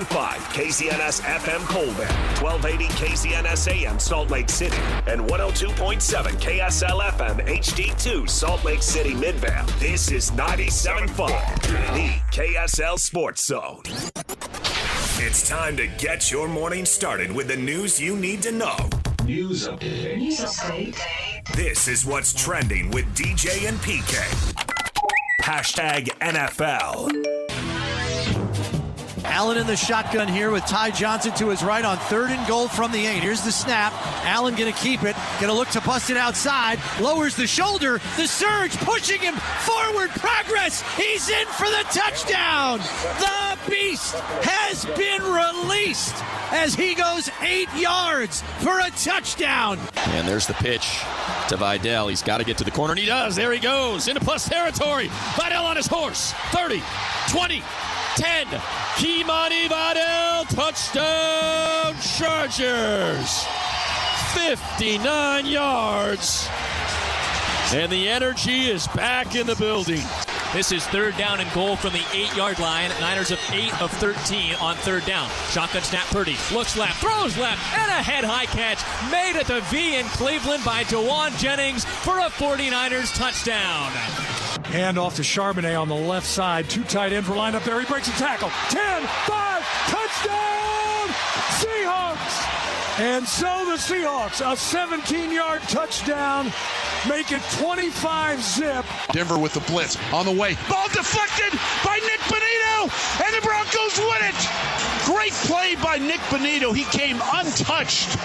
KZNS FM Colbert, 1280 KZNS AM Salt Lake City, and 102.7 KSL FM HD2 Salt Lake City Midvale. This is 97.5, the KSL Sports Zone. It's time to get your morning started with the news you need to know. News update. This is what's trending with DJ and PK. Hashtag NFL. Allen in the shotgun here with Ty Johnson to his right on 3rd and goal from the 8. Here's the snap. Allen going to keep it. Going to look to bust it outside. Lowers the shoulder. The surge pushing him forward. Progress. He's in for the touchdown. The beast has been released as he goes 8 yards for a touchdown. And there's the pitch to Vidal. He's got to get to the corner, and he does. There he goes into plus territory. Vidal on his horse. 30, 20, 10. Kimani Vidal, touchdown Chargers. 59 yards. And the energy is back in the building. This is 3rd down and goal from the 8-yard line. Niners of 8 of 13 on 3rd down. Shotgun snap, Purdy looks left, throws left, and a head-high catch made at the V in Cleveland by Jawan Jennings for a 49ers touchdown. Hand off to Charbonnet on the left side. 2 tight ends were lined up there. He breaks a tackle. 10, 5, touchdown, Seahawks! And so the Seahawks, a 17-yard touchdown, make it 25-zip. Denver with the blitz on the way. Ball deflected by Nick Bonito, and the Broncos win it. Great play by Nick Bonito. He came untouched.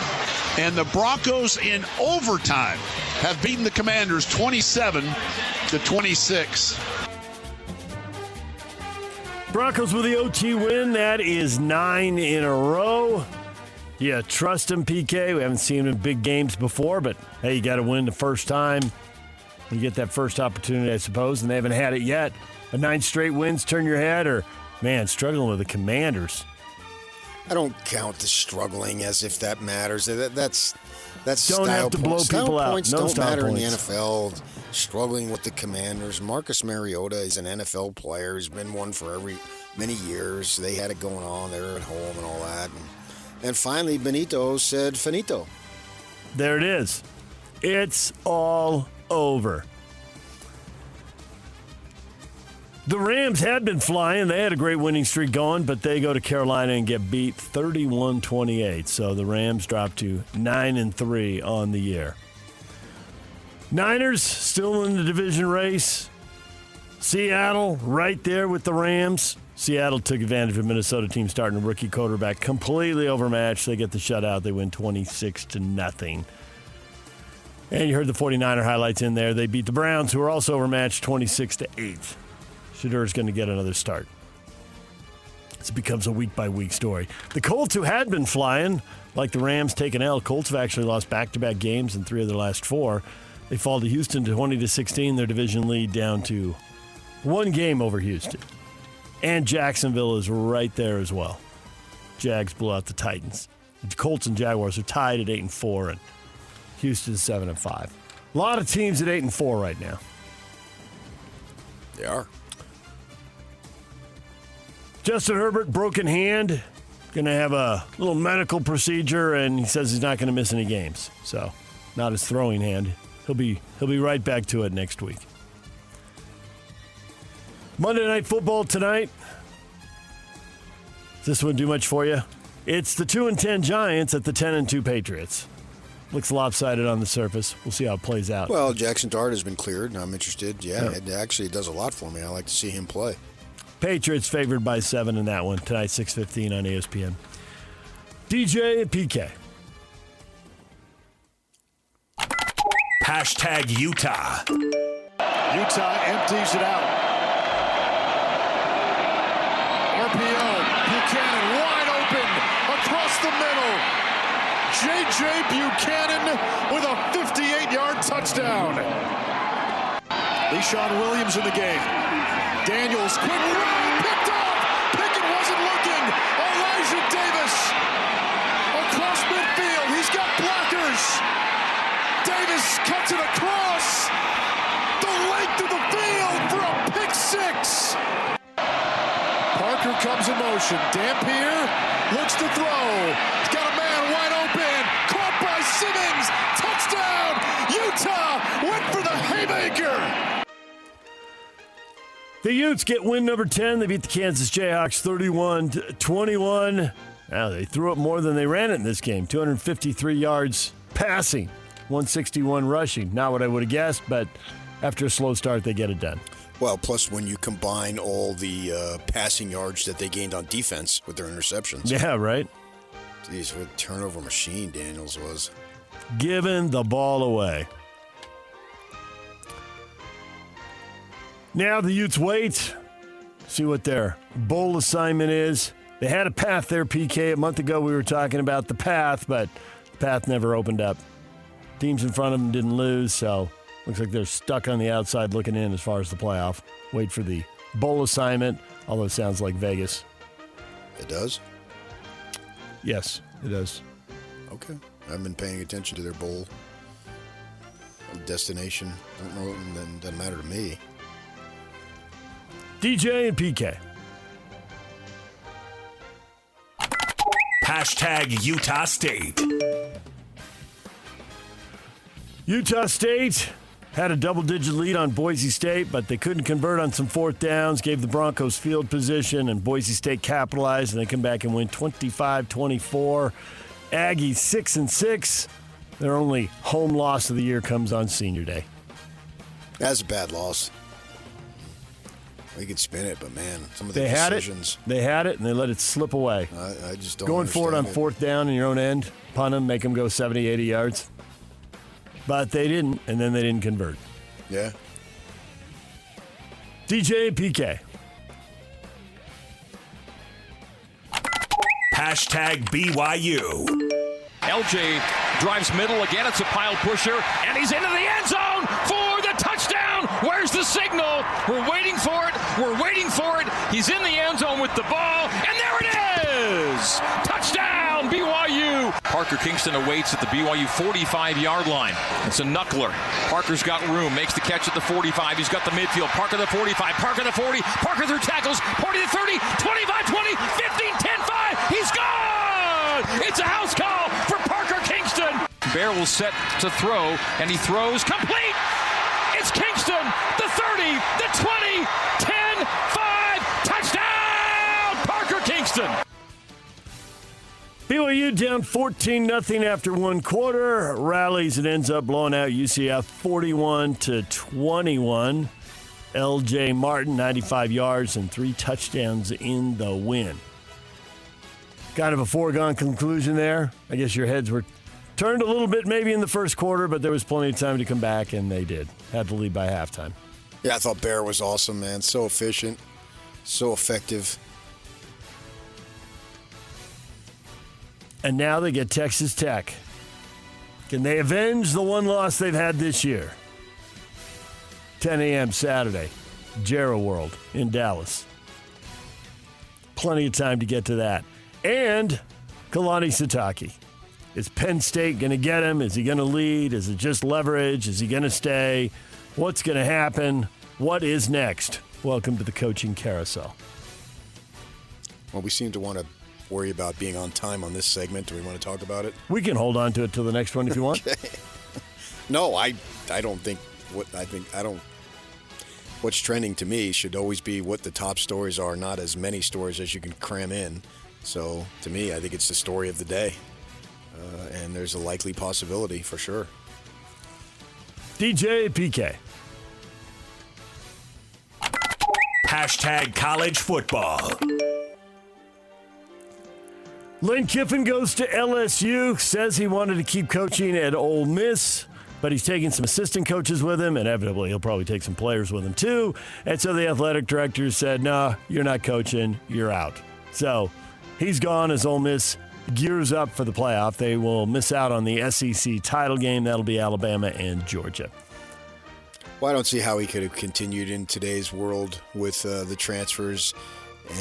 And the Broncos in overtime have beaten the Commanders 27-26. Broncos with the OT win. That is 9 in a row. Yeah, trust him, PK. We haven't seen him in big games before, but hey, you got to win the first time. You get that first opportunity, I suppose, and they haven't had it yet. But 9 straight wins, turn your head, or, man, struggling with the Commanders. I don't count the struggling as if that matters. That's don't style have to blow points. people Style out. points No don't style matter points. in the NFL. Struggling with the Commanders. Marcus Mariota is an NFL player. He's been one for many years. They had it going on. They were at home and all that. And finally, Benito said finito. There it is. It's all over. The Rams had been flying. They had a great winning streak going, but they go to Carolina and get beat 31-28. So the Rams drop to 9-3 on the year. Niners still in the division race. Seattle right there with the Rams. Seattle took advantage of Minnesota team starting a rookie quarterback, completely overmatched. They get the shutout. They win 26-0. And you heard the 49er highlights in there. They beat the Browns, who were also overmatched, 26-8. Shedur's going to get another start. This becomes a week-by-week story. The Colts, who had been flying, like the Rams take an L. Colts have actually lost back-to-back games in 3 of their last 4. They fall to Houston 20-16. Their division lead down to 1 game over Houston. And Jacksonville is right there as well. Jags blew out the Titans. The Colts and Jaguars are tied at 8-4, and Houston's 7-5. A lot of teams at 8-4 right now. They are. Justin Herbert, broken hand, going to have a little medical procedure, and he says he's not going to miss any games. So, not his throwing hand. He'll be right back to it next week. Monday Night Football tonight. Does this one do much for you? It's the 2-10 Giants at the 10-2 Patriots. Looks lopsided on the surface. We'll see how it plays out. Well, Jackson Dart has been cleared, and I'm interested. Yeah, it actually does a lot for me. I like to see him play. Patriots favored by 7 in that one. Tonight, 6:15 on ESPN. DJ and PK. Hashtag Utah. Utah empties it out. RPO, Buchanan wide open across the middle. J.J. Buchanan with a 58-yard touchdown. Deshaun Williams in the game. Daniels, quick run, picked off. Pickett wasn't looking. Elijah Davis across midfield. He's got blockers. Davis cuts it across the length of the field for a pick six. Parker comes in motion. Dampier looks to throw. He's got a man wide open. Caught by Simmons. Touchdown. Utah went for the haymaker. The Utes get win number 10. They beat the Kansas Jayhawks 31-21. Now, they threw up more than they ran it in this game. 253 yards passing, 161 rushing. Not what I would have guessed, but after a slow start, they get it done. Well, plus when you combine all the passing yards that they gained on defense with their interceptions. Yeah, right? Jeez, what a turnover machine Daniels was. Giving the ball away. Now the Utes wait. See what their bowl assignment is. They had a path there, PK. A month ago we were talking about the path, but the path never opened up. Teams in front of them didn't lose, so looks like they're stuck on the outside looking in as far as the playoff. Wait for the bowl assignment, although it sounds like Vegas. It does? Yes, it does. Okay. I haven't been paying attention to their bowl destination. Don't know, it doesn't matter to me. DJ and PK. Hashtag Utah State. Utah State had a double-digit lead on Boise State, but they couldn't convert on some fourth downs, gave the Broncos field position, and Boise State capitalized, and they come back and win 25-24. Aggies 6-6. Their only home loss of the year comes on Senior Day. That's a bad loss. We could spin it, but man, some of the decisions. They had it, and they let it slip away. I just don't Going for it on fourth down in your own end, punt them, make them go 70, 80 yards. But they didn't, and then they didn't convert. Yeah. DJ and PK. Hashtag BYU. LJ drives middle again. It's a pile pusher, and he's into the end zone for the touchdown. Where's the signal? We're waiting for it. We're waiting for it. He's in the end zone with the ball, and there it is. Touchdown, BYU. Parker Kingston awaits at the BYU 45-yard line. It's a knuckler. Parker's got room, makes the catch at the 45. He's got the midfield. Parker the 45, Parker the 40, Parker through tackles, Party the 30, 25, 20, 15, 10, 5. He's gone! It's a house call for Parker Kingston. Bear will set to throw, and he throws complete. It's Kingston, the 30, the 20, 10, 5, touchdown, Parker Kingston. BYU down 14-0 after one quarter. Rallies and ends up blowing out UCF 41-21. LJ Martin, 95 yards and 3 touchdowns in the win. Kind of a foregone conclusion there. I guess your heads were turned a little bit maybe in the first quarter, but there was plenty of time to come back, and they did. Had to lead by halftime. Yeah, I thought Bear was awesome, man. So efficient, so effective. And now they get Texas Tech. Can they avenge the one loss they've had this year? 10 a.m. Saturday, Jarrah World in Dallas. Plenty of time to get to that. And Kalani Sitake. Is Penn State going to get him? Is he going to lead? Is it just leverage? Is he going to stay? What's going to happen? What is next? Welcome to the coaching carousel. Well, we seem to want to worry about being on time on this segment. Do we want to talk about it? We can hold on to it till the next one if you want. Okay. No, I don't think what's trending to me should always be what the top stories are, not as many stories as you can cram in. So to me, I think it's the story of the day. And there's a likely possibility for sure. DJ PK. Hashtag college football. Lane Kiffin goes to LSU, says he wanted to keep coaching at Ole Miss, but he's taking some assistant coaches with him. Inevitably, he'll probably take some players with him too. And so the athletic director said, no, you're not coaching, you're out. So he's gone as Ole Miss gears up for the playoff. They will miss out on the SEC title game. That'll be Alabama and Georgia. Well, I don't see how he could have continued in today's world with the transfers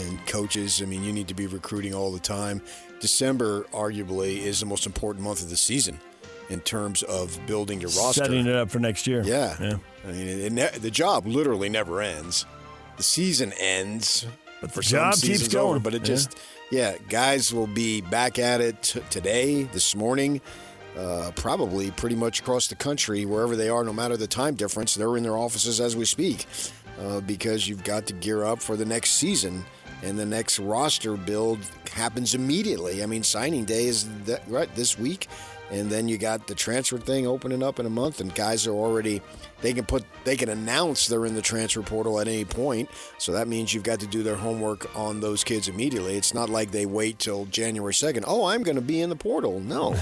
and coaches. I mean, you need to be recruiting all the time. December, arguably, is the most important month of the season in terms of building your roster. Setting it up for next year. Yeah. I mean, the job literally never ends. The season ends But for the job some keeps seasons going. over. But it just, guys will be back at it today, this morning, probably pretty much across the country, wherever they are, no matter the time difference. They're in their offices as we speak because you've got to gear up for the next season. And the next roster build happens immediately. I mean, signing day is right this week, and then you got the transfer thing opening up in a month, and guys are already they can announce they're in the transfer portal at any point. So that means you've got to do their homework on those kids immediately. It's not like they wait till January 2nd. Oh, I'm going to be in the portal. No,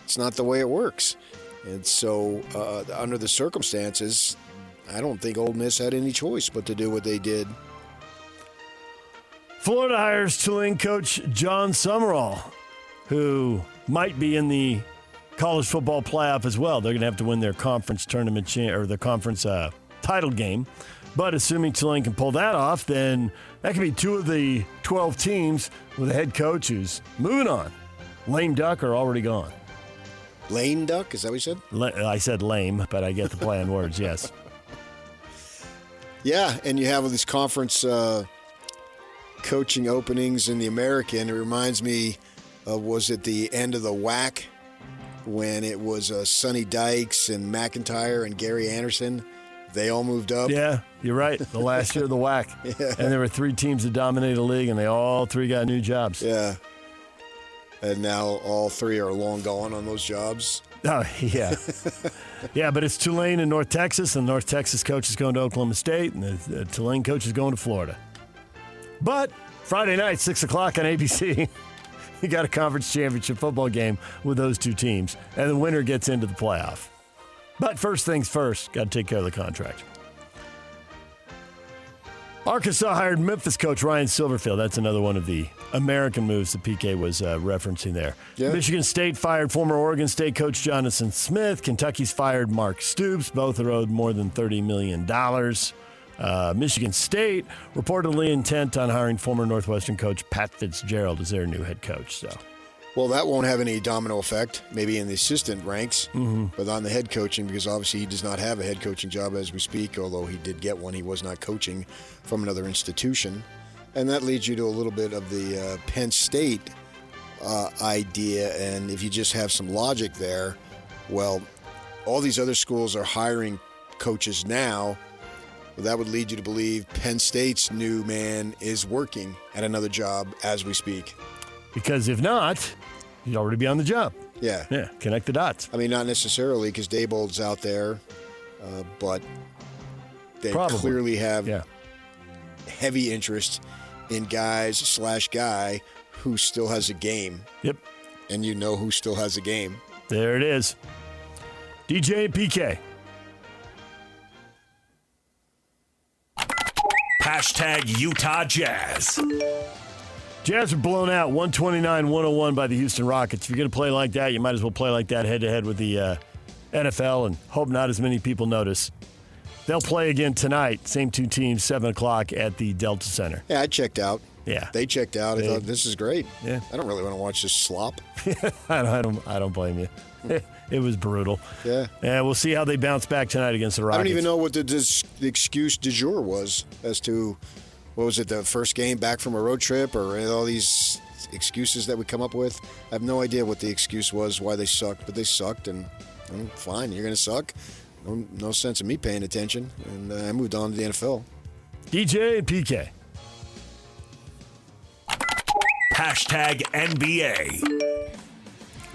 it's not the way it works. And so under the circumstances, I don't think Ole Miss had any choice but to do what they did. Florida hires Tulane coach John Summerall, who might be in the college football playoff as well. They're going to have to win their conference tournament or the conference title game. But assuming Tulane can pull that off, then that could be 2 of the 12 teams with a head coach who's moving on. Lame duck or already gone. Lame duck? Is that what you said? I said lame, but I get the play on words, yes. Yeah, and you have these conference coaching openings in the American. It reminds me of, was it the end of the WAC when it was Sonny Dykes and McIntyre and Gary Anderson? They all moved up. Yeah, you're right. The last year of the WAC. Yeah. And there were 3 teams that dominated the league, and they all 3 got new jobs. Yeah. And now all 3 are long gone on those jobs. Oh, yeah. Yeah, but it's Tulane and North Texas, and North Texas coach is going to Oklahoma State, and the Tulane coach is going to Florida. But Friday night, 6 o'clock on ABC, you got a conference championship football game with those 2 teams, and the winner gets into the playoff. But first things first, got to take care of the contract. Arkansas hired Memphis coach Ryan Silverfield. That's another one of the American moves that PK was referencing there. Yeah. Michigan State fired former Oregon State coach Jonathan Smith. Kentucky's fired Mark Stoops. Both are owed more than $30 million. Michigan State reportedly intent on hiring former Northwestern coach Pat Fitzgerald as their new head coach. So, well, that won't have any domino effect, maybe in the assistant ranks, but on the head coaching, because obviously he does not have a head coaching job as we speak, although he did get one. He was not coaching from another institution. And that leads you to a little bit of the Penn State idea. And if you just have some logic there, well, all these other schools are hiring coaches now. That would lead you to believe Penn State's new man is working at another job as we speak. Because if not, he'd already be on the job. Yeah. Yeah, connect the dots. I mean, not necessarily because Dabold's out there, but they clearly have heavy interest in guy who still has a game. Yep. And you know who still has a game. There it is. DJ and PK. Hashtag Utah Jazz. Jazz are blown out 129-101 by the Houston Rockets. If you're going to play like that, you might as well play like that head-to-head with the NFL and hope not as many people notice. They'll play again tonight. Same 2 teams, 7 o'clock at the Delta Center. Yeah, I checked out. Yeah. They checked out. I thought, this is great. Yeah. I don't really want to watch this slop. I don't blame you. It was brutal. Yeah. And we'll see how they bounce back tonight against the Rockets. I don't even know what the excuse du jour was as to, what was it, the first game back from a road trip or all these excuses that we come up with. I have no idea what the excuse was, why they sucked, but they sucked, and fine, you're going to suck. No sense in me paying attention, and I moved on to the NFL. DJ and PK. Hashtag NBA.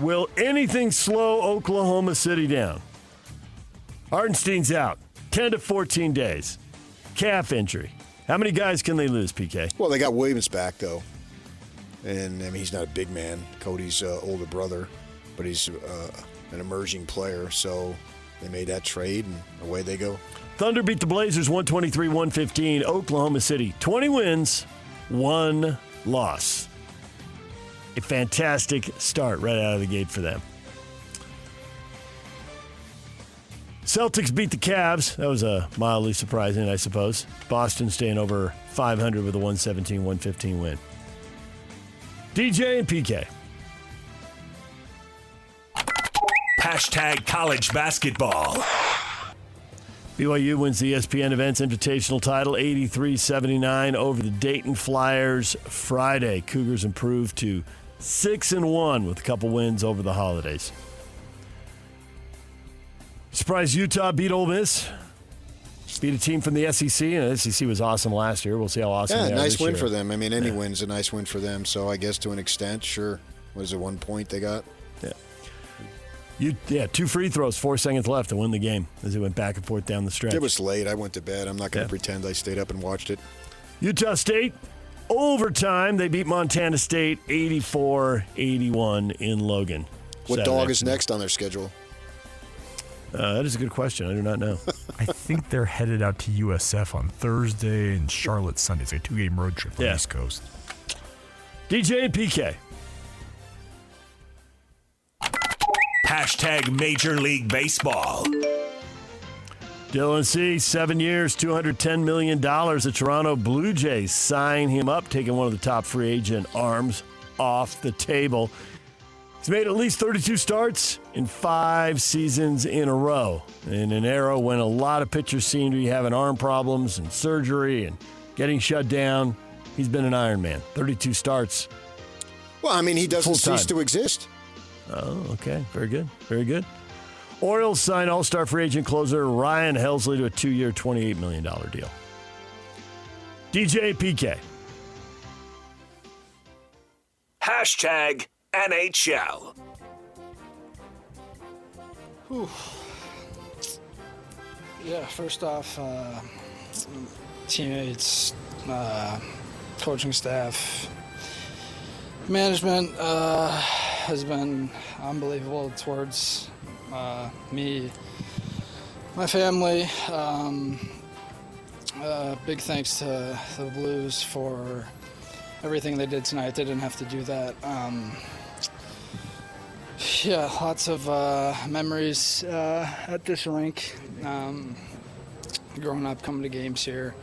Will anything slow Oklahoma City down? Hartenstein's out. 10 to 14 days. Calf injury. How many guys can they lose, PK? Well, they got Williams back, though. And, I mean, he's not a big man. Cody's older brother, but he's an emerging player. So they made that trade, and away they go. Thunder beat the Blazers 123-115. Oklahoma City, 20 wins, 1 loss. A fantastic start right out of the gate for them. Celtics beat the Cavs. That was mildly surprising, I suppose. Boston staying over 500 with a 117-115 win. DJ and PK. Hashtag college basketball. BYU wins the ESPN Events Invitational title 83-79 over the Dayton Flyers Friday. Cougars improved to 6-1 with a couple wins over the holidays. Surprise Utah beat Ole Miss. Beat a team from the SEC, and the SEC was awesome last year. We'll see how awesome they are nice this win year. for them. I mean, any win's a nice win for them, so I guess to an extent, sure. What is it, 1 point they got? Yeah. 2 free throws, 4 seconds left to win the game as it went back and forth down the stretch. It was late. I went to bed. I'm not going to pretend I stayed up and watched it. Utah State, overtime, they beat Montana State 84-81 in Logan. What Saturday dog is afternoon. next on their schedule? That is a good question. I do not know. I think they're headed out to USF on Thursday and Charlotte Sunday. It's a 2-game road trip on the East Coast. DJ and PK. Hashtag Major League Baseball. Dylan C., 7 years, $210 million. The Toronto Blue Jays sign him up, taking one of the top free agent arms off the table. He's made at least 32 starts in 5 seasons in a row. In an era when a lot of pitchers seem to be having arm problems and surgery and getting shut down, he's been an Iron Man. 32 starts. Well, I mean, he doesn't Full-time. cease to exist. Oh, okay. Very good. Very good. Orioles sign all-star free agent closer Ryan Helsley to a 2-year, $28 million deal. DJ PK. Hashtag NHL. Yeah, first off, teammates, coaching staff, management has been unbelievable towards me, my family. Big thanks to the Blues for everything they did tonight. They didn't have to do that. Yeah, lots of memories at this rink. Growing up, coming to games here.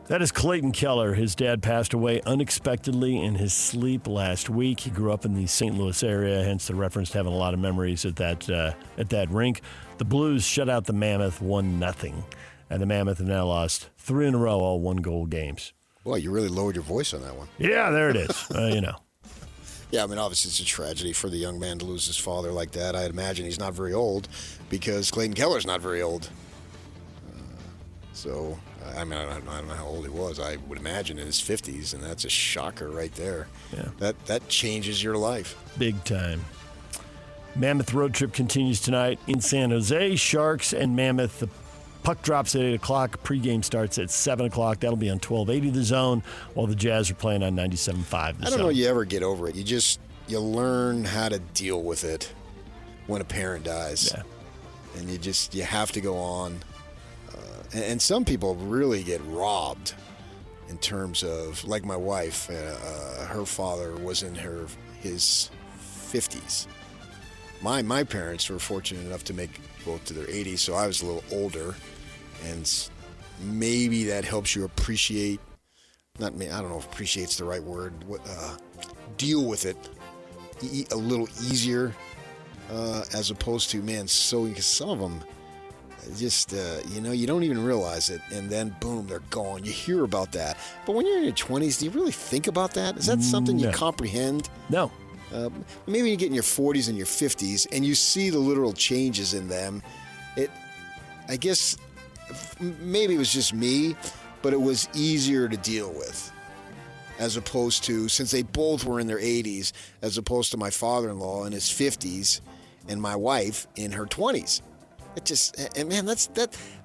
That is Clayton Keller. His dad passed away unexpectedly in his sleep last week. He grew up in the St. Louis area, hence the reference to having a lot of memories at that rink. The Blues shut out the Mammoth 1-0, and the Mammoth have now lost 3 in a row, all 1-goal games. Well, you really lowered your voice on that one. Yeah, there it is. You know. Yeah, I mean, obviously it's a tragedy for the young man to lose his father like that. I'd imagine he's not very old because Clayton Keller's not very old. So, I mean, I don't know how old he was. I would imagine in his 50s, and that's a shocker right there. Yeah. That changes your life. Big time. Mammoth road trip continues tonight in San Jose. Sharks and Mammoth. The puck drops at 8 o'clock. Pregame starts at 7 o'clock. That'll be on 1280 The Zone, while the Jazz are playing on 97.5 The Zone. I don't know you ever get over it. You learn how to deal with it when a parent dies. Yeah. And you have to go on. And some people really get robbed in terms of, like my wife, her father was in his 50s. My parents were fortunate enough to make both to their 80s, so I was a little older, and maybe that helps you appreciate. I don't know if appreciate's the right word. Deal with it a little easier, as opposed to because some of them. Just, you don't even realize it, and then, boom, they're gone. You hear about that. But when you're in your 20s, do you really think about that? Is that something you comprehend? No. Maybe when you get in your 40s and your 50s, and you see the literal changes in them, I guess, maybe it was just me, but it was easier to deal with, as opposed to, since they both were in their 80s, as opposed to my father-in-law in his 50s, and my wife in her 20s. That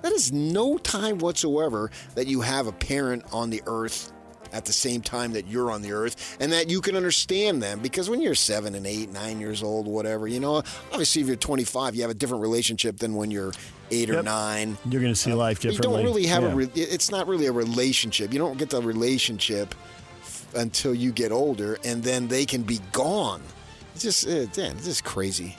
is no time whatsoever that you have a parent on the earth at the same time that you're on the earth, and that you can understand them. Because when you're 7 and 8, 9 years old, whatever, obviously if you're 25, you have a different relationship than when you're 8 or 9. You're going to see life differently. You don't really have it's not really a relationship. You don't get the relationship until you get older, and then they can be gone. It's just crazy.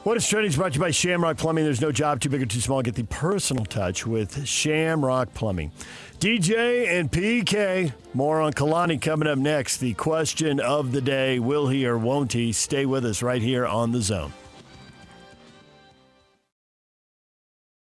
What is Trending is brought to you by Shamrock Plumbing. There's no job too big or too small. Get the personal touch with Shamrock Plumbing. DJ and PK. More on Kalani coming up next. The question of the day, will he or won't he? Stay with us right here on The Zone.